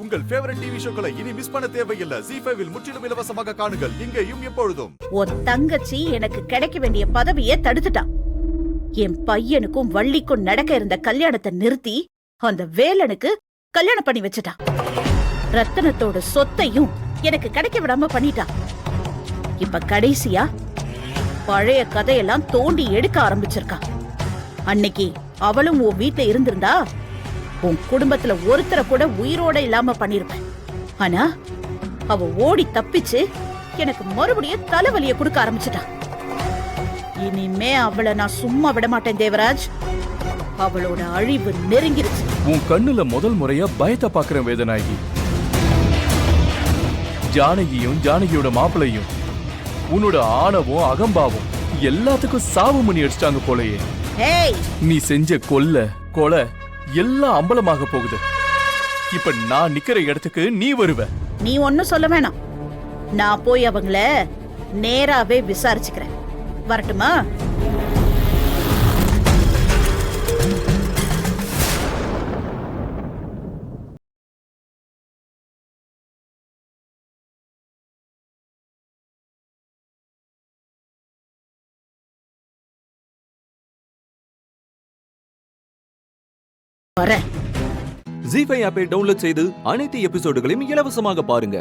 உங்கள் favourite TV ஷோக்களை இனி miss பண்ண தேவையில்லை. ZEE5 இல் முற்றிலும் இலவசமாக காணுங்கள். இங்கேயும் எப்பொழுதும். உன் தங்கச்சி எனக்கு கிடைக்க வேண்டிய பதவியை தடுத்துட்டான். என் பையனுக்கும் வள்ளிக்கும் நடக்க இருந்த கல்யாணத்தை நிறுத்தி அந்த வேலனுக்கு கல்யாணம் பண்ணி வச்சுட்டான். ரத்தனத்தோட சொத்தையும் எனக்கு கிடைக்க விடாம பண்ணிட்டான். இப்ப கடைசியா பழைய கதையெல்லாம் தோண்டி எடுக்க ஆரம்பிச்சிருக்கா. அன்னைக்கு அவளும் உன் வீட்டுல இருந்திருந்தா உன் குடும்பத்துல ஒருத்தரை கூட உயிரோட இல்லாம பண்ணிருப்பேன். ஆனா அவ ஓடி தப்பிச்சு எனக்கு மறுபடியும் தலைவலிய கொடுக்க ஆரம்பிச்சுட்டான். இனிமே அவளை நான் சும்மா விட மாட்டேன் தேவராஜ். அவளோட அழிவு நெருங்கிருச்சு. உன் கண்ணுல முதல் முறையா பயத்தை பாக்குறேன் வேதநாயகி. ஜானகியும் ஜானகியோட மாப்பிளையும் உன்னோட ஆணவம் அகம்பாவம் எல்லாத்துக்கும் சாவு மணி அடிச்சிட்டாங்க போலயே. நீ செஞ்ச கொலை எல்லாம் அம்பலமாக போகுது. இப்ப நான் நிக்கிற இடத்துக்கு நீ வருவ. நீ ஒன்னும் சொல்ல வேணாம். நான் போய் அவங்கள நேராவே விசாரிச்சுக்கிறேன். வரட்டுமா? வரேன். ZEE5 ஆப்பை டவுன்லோட் செய்து அனைத்து எபிசோடுகளையும் இலவசமாக பாருங்க.